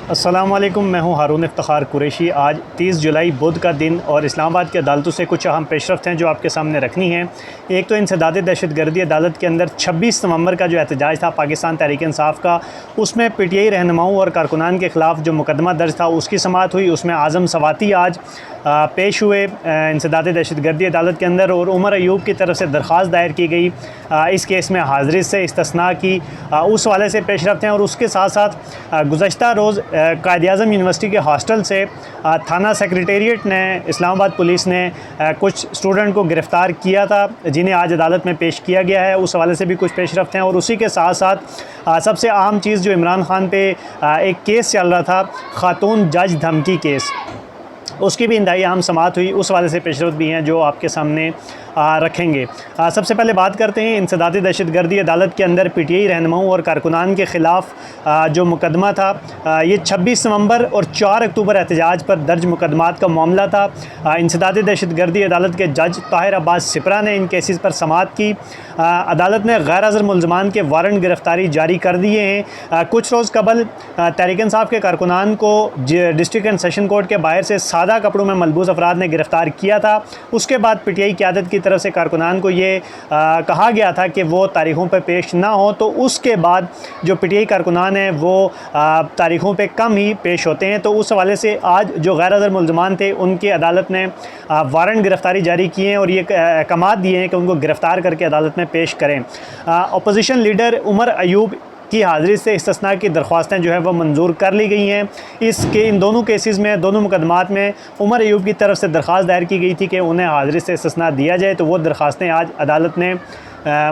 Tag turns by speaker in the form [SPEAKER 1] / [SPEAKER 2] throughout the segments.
[SPEAKER 1] अस्सलामुअलैकुम, मैं हूं हारून इफ्तिखार कुरैशी। आज 30 जुलाई बुध का दिन और इस्लामाबाद की अदालतों से कुछ अहम पेशरफ्त हैं जो आपके सामने रखनी हैं। एक तो इंसदाद दहशतगर्दी अदालत के अंदर 26 नवंबर का जो एहतजाज था पाकिस्तान तहरीक इंसाफ का, उसमें पीटीआई रहनुमाओं और कारकुनान के ख़िलाफ़ जो मुकदमा दर्ज था उसकी समाअत हुई। उसमें आज़म सवाती आज पेश हुए इंसदाद दहशतगर्दी अदालत के अंदर और उमर अयूब की तरफ से दरख्वास्त दायर की गई। इस केस में हाज़िरी से इस्तिस्ना की उस वाले से पेशरफ्त हैं। और उसके साथ साथ गुज़श्ता रोज़ कायद-ए-आज़म यूनिवर्सिटी के हॉस्टल से थाना सेक्रेटेरिएट ने इस्लामाबाद पुलिस ने कुछ स्टूडेंट को गिरफ़्तार किया था, जिन्हें आज अदालत में पेश किया गया है। उस हवाले से भी कुछ पेशरफ्त हैं। और उसी के साथ साथ सबसे अहम चीज़ जो इमरान खान पे एक केस चल रहा था, ख़ातून जज धमकी केस, उसकी भी इंतहाई अहम समाअत हुई। उस वाले से पेशरफ्त भी हैं जो आपके सामने रखेंगे। सबसे पहले बात करते हैं इंसदाद दहशतगर्दी अदालत के अंदर पीटीआई रहनुमाओं और कारकुनान के ख़िलाफ़ जो मुकदमा था, ये 26 नवंबर और 4 अक्टूबर एहतजाज पर दर्ज मुकदमात का मामला था। इंसदाद दहशतगर्दी अदालत के जज ताहिर अब्बास सिपरा ने इन केसेस पर समाअत की। अदालत ने गैर हाज़िर मुलज़मान के वारंट गिरफ़्तारी जारी कर दिए हैं। कुछ रोज़ कबल तहरीक इंसाफ के कारकुनान को डिस्ट्रिक्ट एंड सेशन कोर्ट के बाहर से सादा कपड़ों में मलबूस अफराद ने गिरफ़्तार किया था। उसके बाद पीटीआई क़यादत की तरफ से कारकुनान को ये कहा गया था कि वो तारीख़ों पर पेश ना हो, तो उसके बाद जो पीटीआई कारकुनान हैं वो तारीख़ों पे कम ही पेश होते हैं। तो उस हवाले से आज जो गैर हाज़िर मुलज़मान थे उनकी अदालत ने वारंट गिरफ़्तारी जारी किए हैं और ये अहकामात दिए हैं कि उनको गिरफ़्तार करके अदालत में पेश करें। अपोजिशन लीडर उमर अयूब की हाज़िरी से इस्तिस्ना की दरख्वास्तें जो है वो मंजूर कर ली गई हैं। इन दोनों केसेस में, दोनों मुकदमात में उमर अयूब की तरफ से दरख्वास्त दायर की गई थी कि उन्हें हाज़िरी से इस्तिस्ना दिया जाए, तो वो दरख्वास्तें आज अदालत ने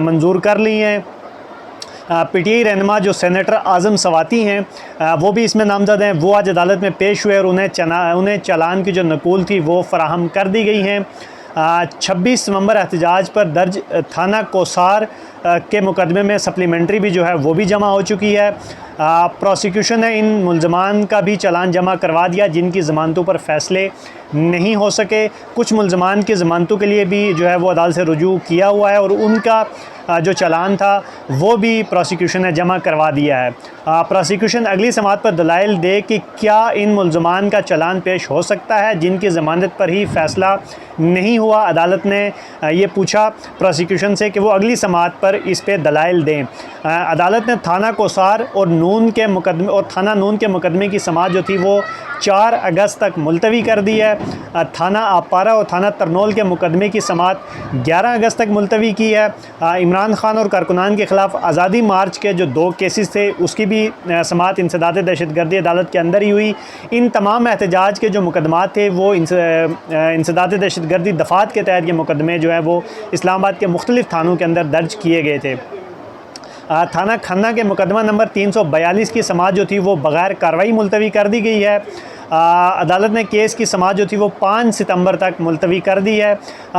[SPEAKER 1] मंजूर कर ली हैं। पीटीआई रहनुमा जो सेनेटर आज़म सवाती हैं वो भी इसमें नामज़द हैं, वो आज अदालत में पेश हुए और उन्हें चालान की जो नकूल थी वो फराहम कर दी गई हैं। 26 नवंबर एहतजाज पर दर्ज थाना कोसार के मुकदमे में सप्लीमेंट्री भी जो है वो भी जमा हो चुकी है। प्रोसिक्यूशन ने इन मुलज़मान का भी चालान जमा करवा दिया जिनकी ज़मानतों पर फ़ैसले नहीं हो सके। कुछ मुलज़मान की ज़मानतों के लिए भी जो है वो अदालत से रुजू किया हुआ है और उनका जो चालान था वो भी प्रोसिक्यूशन ने जमा करवा दिया है। प्रोसिक्यूशन अगली समाअत पर दलाइल दे कि क्या इन मुलज़मान का चालान पेश हो सकता है जिनकी ज़मानत पर ही फ़ैसला नहीं हुआ। अदालत ने ये पूछा प्रोसिक्यूशन से कि वो अगली समाअत पर इस पे दलाइल दें। अदालत ने थाना कोसार और थाना नून के मुकदमे की समाअत जो थी वो 4 अगस्त तक मुलतवी कर दी है। थाना आपारा और थाना तरनोल के मुकदमे की समाअत 11 अगस्त तक मुलतवी की है। इमरान खान और कारकुनान के ख़िलाफ़ आज़ादी मार्च के जो 2 केसेस थे उसकी भी समाअत इंसदाद दहशतगर्दी अदालत के अंदर ही हुई। इन तमाम एहतजाज के जो मुकदमात थे वो इंसदाद दहशतगर्दी दफ़ात के तहत ये मुकदमे जो है वो इस्लामाबाद के मुख्तलिफ़ थानों के अंदर दर्ज किए गए थे। थाना खन्ना के मुकदमा नंबर 342 की समाअत जो थी वो बग़ैर कार्रवाई मुलतवी कर दी गई है। अदालत ने केस की समाअत जो थी वो 5 सितंबर तक मुलतवी कर दी है।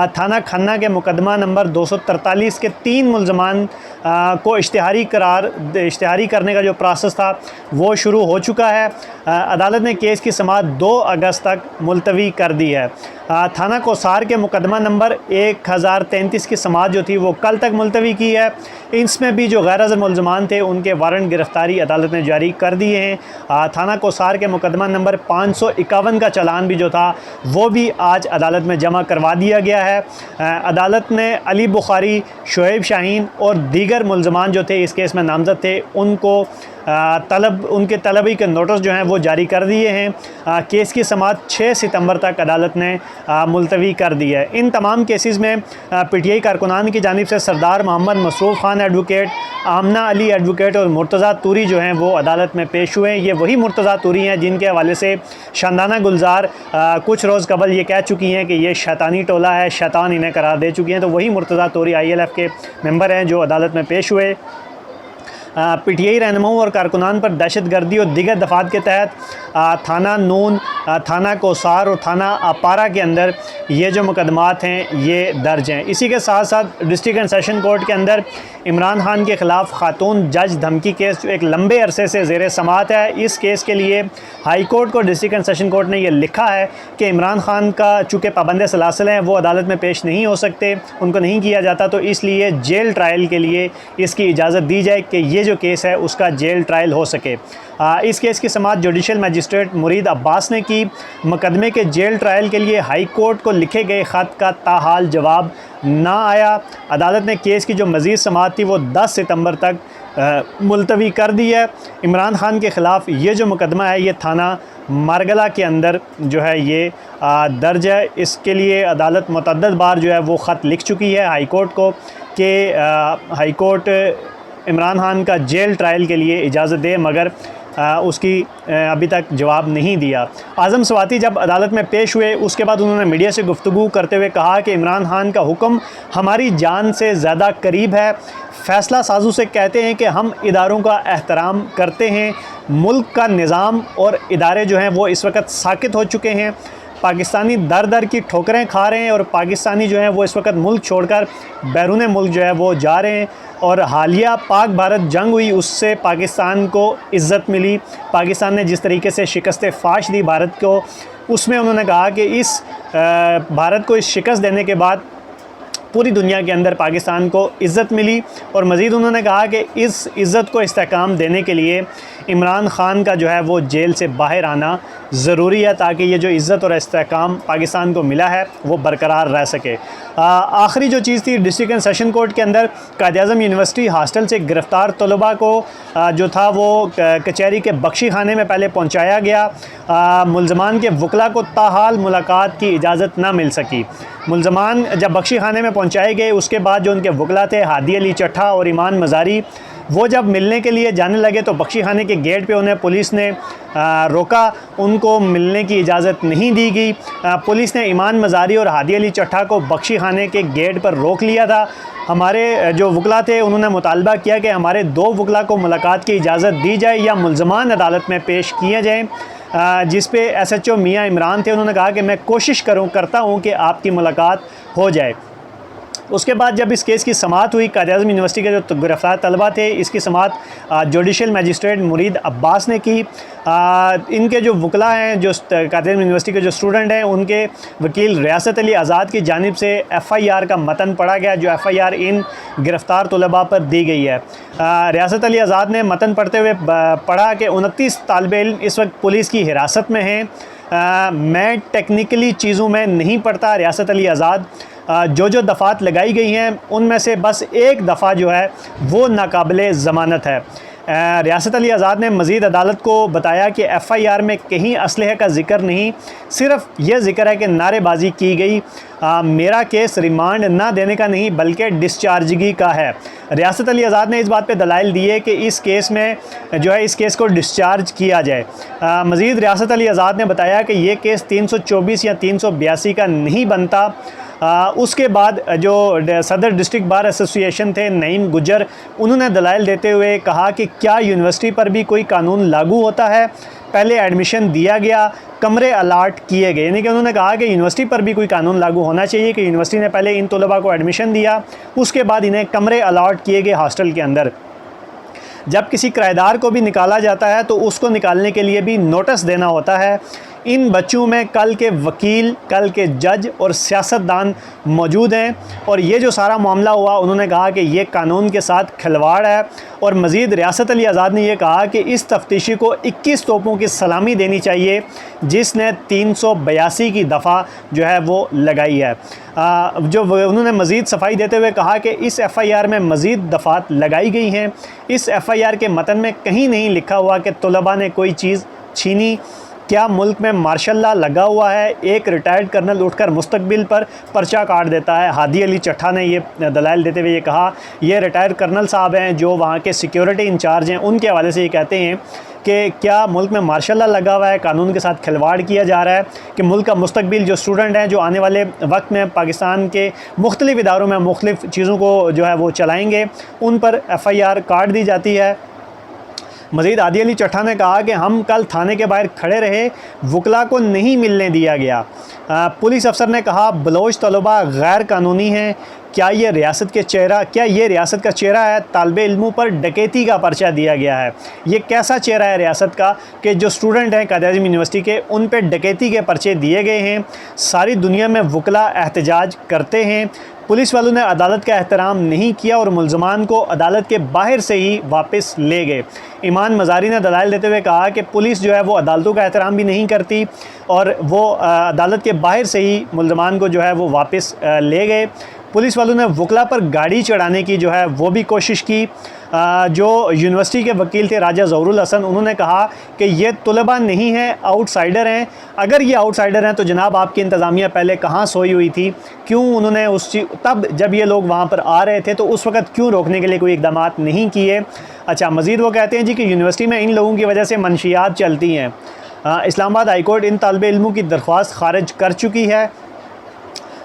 [SPEAKER 1] थाना खन्ना के मुकदमा नंबर 243 के 3 मुलज़मान को इश्तिहारी करने का जो प्रोसेस था वो शुरू हो चुका है। अदालत ने केस की समाअत 2 अगस्त तक मुलतवी कर दी है। थाना कोसार के मुकदमा नंबर 1033 की समाअत जो थी वो कल तक मुलतवी की है। इसमें भी जो गैर हाज़िर मुलज़मान थे उनके वारंट गिरफ़्तारी अदालत ने जारी कर दिए हैं। थाना कोसार के मुकदमा नंबर 551 का चालान भी जो था वो भी आज अदालत में जमा करवा दिया गया है। अदालत ने अली बुखारी, शुएब शाहीन और दीगर मुलज़मान जो थे इस केस में नामज़द थे उनको उनके तलबी के नोटिस जो हैं वो जारी कर दिए हैं। केस की समाअत 6 सितंबर तक अदालत ने मुलतवी कर दी है। इन तमाम केसेस में पीटीआई कारकुनान की जानिब से सरदार मोहम्मद मसरूफ़ खान एडवोकेट, आमना अली एडवोकेट और मुर्तज़ा तूरी जो हैं वो अदालत में पेश हुए हैं। ये वही मुर्तज़ा तूरी हैं जिनके हवाले से शानदाना गुलजार कुछ रोज़ कबल ये कह चुकी हैं कि ये शैतानी टोला है, शैतान इन्हें करार दे चुकी हैं। तो वही मुर्तज़ा तूरी ILF के मेंबर हैं जो अदालत में पेश हुए। पीटीआई रहनुमाओं और कारकुनान पर दहशतगर्दी और दीगर दफ़ात के तहत थाना नून, थाना कोसार और थाना अपारा के अंदर ये जो मुकदमात हैं ये दर्ज हैं। इसी के साथ साथ डिस्ट्रिक्ट एंड सेशन कोर्ट के अंदर इमरान खान के ख़िलाफ़ खातून जज धमकी केस जो एक लंबे अरसे से ज़ेर समाअत है, इस केस के लिए हाई कोर्ट को डिस्ट्रिक्ट एंड सेशन कोर्ट ने ये लिखा है कि इमरान खान का चूँकि पाबंद सलासिल हैं वो अदालत में पेश नहीं हो सकते, उनको नहीं किया जाता, तो इसलिए जेल ट्रायल के लिए इसकी इजाज़त दी जाए कि ये ये जो केस है उसका जेल ट्रायल हो सके। इस केस की समाअत जुडिशल मजिस्ट्रेट मुरीद अब्बास ने की। मुकदमे के जेल ट्रायल के लिए हाई कोर्ट को लिखे गए ख़त का ताहाल जवाब ना आया। अदालत ने केस की जो मज़ीद समाअत थी वो 10 सितंबर तक मुलतवी कर दी है। इमरान खान के ख़िलाफ़ ये जो मुकदमा है ये थाना मारगला के अंदर जो है ये दर्ज है। इसके लिए अदालत मुतअद्दिद बार जो है वो ख़त लिख चुकी है हाई कोर्ट को कि हाई कोर्ट इमरान खान का जेल ट्रायल के लिए इजाज़त दे, मगर उसकी अभी तक जवाब नहीं दिया। आज़म स्वाति जब अदालत में पेश हुए उसके बाद उन्होंने मीडिया से गुफ्तगू करते हुए कहा कि इमरान खान का हुक्म हमारी जान से ज़्यादा करीब है। फ़ैसला साजू से कहते हैं कि हम इदारों का एहतराम करते हैं। मुल्क का निज़ाम और इदारे जो हैं वो इस वक्त साकित हो चुके हैं। पाकिस्तानी दर दर की ठोकरें खा रहे हैं और पाकिस्तानी जो हैं वो इस वक्त मुल्क छोड़कर बैरून मुल्क जो है वो जा रहे हैं। और हालिया पाक भारत जंग हुई उससे पाकिस्तान को इज़्ज़त मिली। पाकिस्तान ने जिस तरीके से शिकस्त फाश दी भारत को, उसमें उन्होंने कहा कि इस भारत को इस शिकस्त देने के बाद पूरी दुनिया के अंदर पाकिस्तान को इज़्ज़त मिली। और मज़ीद उन्होंने कहा कि इस इज़्ज़त को इस्तेहकाम देने के लिए इमरान खान का जो है वो जेल से बाहर आना ज़रूरी है ताकि ये जो इज़्ज़त और इस्तेहकाम पाकिस्तान को मिला है वो बरकरार रह सके। आखिरी जो चीज़ थी, डिस्ट्रिक्ट एंड सेशन कोर्ट के अंदर कायद-ए-आज़म यूनिवर्सिटी हॉस्टल से गिरफ़्तार तलबा को जो था वो कचहरी के बख्शी खाने में पहले पहुँचाया गया। मुलज़मान के वकला को ताहाल मुलाकात की इजाज़त ना मिल सकी। मुलज़मान जब बख्शी खाने में पहुँचाए गए उसके बाद जो उनके वकला थे हादी अली चट्ठा और ईमान मज़ारी, वो जब मिलने के लिए जाने लगे तो बख्शी खाने के गेट पे उन्हें पुलिस ने रोका। उनको मिलने की इजाज़त नहीं दी गई। पुलिस ने ईमान मज़ारी और हादी अली चट्ठा को बख्शी खाने के गेट पर रोक लिया था। हमारे जो वकला थे उन्होंने मुतालबा किया कि हमारे 2 वकला को मुलाकात की इजाज़त दी जाए या मुलज़मान अदालत में पेश किए जाएँ। जिस पे SHO मियाँ इमरान थे, उन्होंने कहा कि मैं कोशिश करता हूँ कि आपकी मुलाकात हो जाए। उसके बाद जब इस केस की समाअत हुई, कायद-ए-आज़म यूनिवर्सिटी के जो गिरफ़्तार तलबा थे इसकी समाअत जुडिशल मजिस्ट्रेट मुरीद अब्बास ने की। इनके जो वकला हैं, जो कायद-ए-आज़म यूनिवर्सिटी के जो स्टूडेंट हैं, उनके वकील रियासत अली आज़ाद की जानिब से FIR का मतन पढ़ा गया जो FIR इन गिरफ़्तार तलबा पर दी गई है। रियासत अली आज़ाद ने मतन पढ़ते हुए पढ़ा कि 29 तालिब इल्म इस वक्त पुलिस की हिरासत में हैं। मैं टेक्निकली चीज़ों में नहीं पढ़ता। रियासत अली आज़ाद जो दफ़ात लगाई गई हैं उनमें से बस एक दफ़ा जो है वो नाकाबिले ज़मानत है। रियासत अली आज़ाद ने मज़ीद अदालत को बताया कि FIR में कहीं असलहे का ज़िक्र नहीं, सिर्फ़ यह ज़िक्र है कि नारेबाजी की गई। मेरा केस रिमांड ना देने का नहीं बल्कि डिस्चार्जगी का है। रियासत अली आज़ाद ने इस बात पे दलाइल दिए कि इस केस में जो है इस केस को डिस्चार्ज किया जाए। मज़ीद रियासत अली आज़ाद ने बताया कि ये केस 324 या 382 का नहीं बनता। उसके बाद जो सदर डिस्ट्रिक्ट बार एसोसिएशन थे नईम गुजर, उन्होंने दलाइल देते हुए कहा कि क्या यूनिवर्सिटी पर भी कोई कानून लागू होता है। पहले एडमिशन दिया गया, कमरे अलाट किए गए, यानी कि उन्होंने कहा कि यूनिवर्सिटी पर भी कोई कानून लागू होना चाहिए कि यूनिवर्सिटी ने पहले इन तलबा को एडमिशन दिया, उसके बाद इन्हें कमरे अलाट किए गए हॉस्टल के अंदर। जब किसी किराएदार को भी निकाला जाता है तो उसको निकालने के लिए भी नोटिस देना होता है। इन बच्चों में कल के वकील, कल के जज और सियासतदान मौजूद हैं और ये जो सारा मामला हुआ, उन्होंने कहा कि ये कानून के साथ खिलवाड़ है। और मज़ीद रियासत अली आज़ाद ने यह कहा कि इस तफ्तीशी को 21 तोपों की सलामी देनी चाहिए जिसने 382 की दफ़ा जो है वो लगाई है। जो उन्होंने मज़ीद सफाई देते हुए कहा कि इस FIR में मज़ीद दफ़ात लगाई गई हैं। इस FIR के मतन में कहीं नहीं लिखा हुआ कि तलबा ने कोई चीज़ छीनी। क्या मुल्क में मार्शल लॉ लगा हुआ है? एक रिटायर्ड कर्नल उठकर मुस्तकबिल पर पर्चा काट देता है। हादी अली चट्ठा ने ये दलाइल देते हुए ये कहा, ये रिटायर्ड कर्नल साहब हैं जो वहाँ के सिक्योरिटी इंचार्ज हैं, उनके हवाले से ये कहते हैं कि क्या मुल्क में मार्शल लॉ लगा हुआ है, कानून के साथ खिलवाड़ किया जा रहा है कि मुल्क का मुस्तकबिल जो स्टूडेंट हैं जो आने वाले वक्त में पाकिस्तान के मुख्तलिफ़ इदारों में मुख्तलिफ़ चीज़ों को जो है वो चलाएँगे, उन पर FIR काट दी जाती है। मज़ीद हादी अली चट्ठा ने कहा कि हम कल थाने के बाहर खड़े रहे, वकला को नहीं मिलने दिया गया। पुलिस अफसर ने कहा बलोच तलबा गैर कानूनी हैं, क्या ये रियासत का चेहरा है? तालिब इल्मों पर डकैती का पर्चा दिया गया है। ये कैसा चेहरा है रियासत का कि जो स्टूडेंट हैं कायद-ए-आज़म यूनिवर्सिटी के, उन पे डकैती के पर्चे दिए गए हैं। सारी दुनिया में वकला एहतजाज करते हैं। पुलिस वालों ने अदालत का एहतराम नहीं किया और मुल्ज़मान को अदालत के बाहर से ही वापस ले गए। ईमान मज़ारी ने दलाइल देते हुए कहा कि पुलिस जो है वो अदालतों का एहतराम भी नहीं करती और वो अदालत के बाहर से ही मुल्ज़मान को जो है वो वापस ले गए। पुलिस वालों ने वकला पर गाड़ी चढ़ाने की जो है वो भी कोशिश की। जो यूनिवर्सिटी के वकील थे राजा ज़हूरुल हसन, उन्होंने कहा कि ये तलबा नहीं हैं, आउटसाइडर हैं। अगर ये आउटसाइडर हैं तो जनाब आपकी इंतज़ामिया पहले कहाँ सोई हुई थी? क्यों उन्होंने तब जब ये लोग वहाँ पर आ रहे थे तो उस वक़्त क्यों रोकने के लिए कोई इक़दाम नहीं किए? अच्छा, मज़ीद वो कहते हैं जी कि यूनिवर्सिटी में इन लोगों की वजह से मनशियात चलती हैं। इस्लामाबाद हाई कोर्ट इन तालिब इल्मों की दरख्वास्त खारिज कर चुकी है।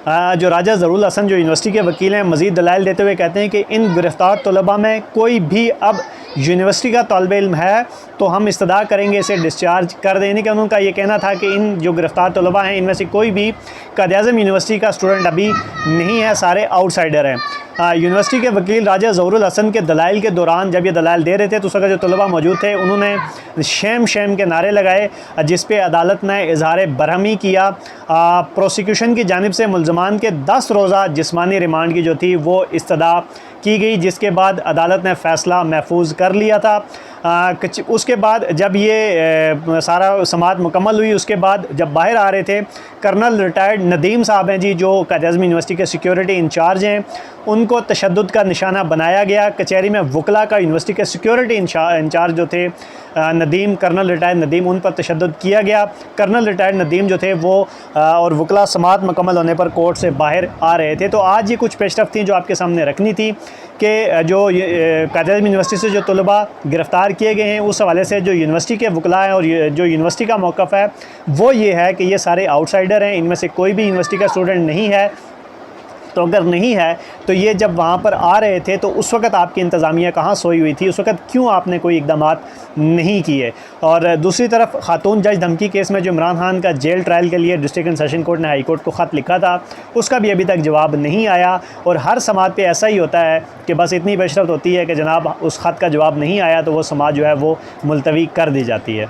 [SPEAKER 1] जो राजा ज़हूरुल हसन जो यूनिवर्सिटी के वकील हैं, मज़ीद दलाइल देते हुए कहते हैं कि इन गिरफ़्तार तलबा में कोई भी अब यूनिवर्सिटी का तालिब इल्म है तो हम इस्तदा करेंगे इसे डिस्चार्ज कर देने का। उनका ये कहना था कि इन जो गिरफ़्तार तलबा हैं इनमें से कोई भी कायद-ए-आज़म यूनिवर्सिटी का स्टूडेंट अभी नहीं है, सारे आउटसाइडर हैं। यूनिवर्सिटी के वकील राजा ज़हूरुल हसन के दलाइल के दौरान जब ये दलाइल दे रहे थे तो उस वक्त जो तलबा मौजूद थे उन्होंने शेम के नारे लगाए, जिस पे अदालत ने इजहार बरहमी किया। प्रोसिक्यूशन की जानिब से मुल्ज़मान के 10 रोज़ा जिस्मानी रिमांड की जो थी वो इस्तदा की गई, जिसके बाद अदालत ने फ़ैसला महफूज कर लिया था। उसके बाद जब ये सारा समाअत मुकम्मल हुई, उसके बाद जब बाहर आ रहे थे, कर्नल रिटायर्ड नदीम साहब हैं जी जो कायद-ए-आज़म यूनिवर्सिटी के सिक्योरिटी इंचार्ज हैं, उनको तशद्दुद का निशाना बनाया गया। कचहरी में वकला का यूनिवर्सिटी के सिक्योरिटी इंचार्ज जो थे कर्नल रिटायर्ड नदीम, उन पर तशद्दुद किया गया। कर्नल रिटायर्ड नदीम जो थे वो और वकला समाअत मुकम्मल होने पर कोर्ट से बाहर आ रहे थे। तो आज ये कुछ पेशरफ़्त थी जो आपके सामने रखनी थी कि जो कायद-ए-आज़म यूनिवर्सिटी से जो तलबा गिरफ़्तार किए गए हैं, उस हवाले से जो यूनिवर्सिटी के वकला हैं और जो यूनिवर्सिटी का मौक़िफ़ है वो ये है कि ये सारे आउटसाइडर हैं, इनमें से कोई भी यूनिवर्सिटी का स्टूडेंट नहीं है। तो अगर नहीं है तो ये जब वहाँ पर आ रहे थे तो उस वक़्त आपकी इंतज़ामिया कहाँ सोई हुई थी? उस वक़्त क्यों आपने कोई इक़दाम नहीं किए? और दूसरी तरफ खातून जज धमकी केस में जो इमरान खान का जेल ट्रायल के लिए डिस्ट्रिक्ट एंड सेशन कोर्ट ने हाई कोर्ट को ख़त लिखा था, उसका भी अभी तक जवाब नहीं आया। और हर समाअत पे ऐसा ही होता है कि बस इतनी पेशरफ़्त होती है कि जनाब उस ख़त का जवाब नहीं आया तो वो समाअत जो है वो मुलतवी कर दी जाती है।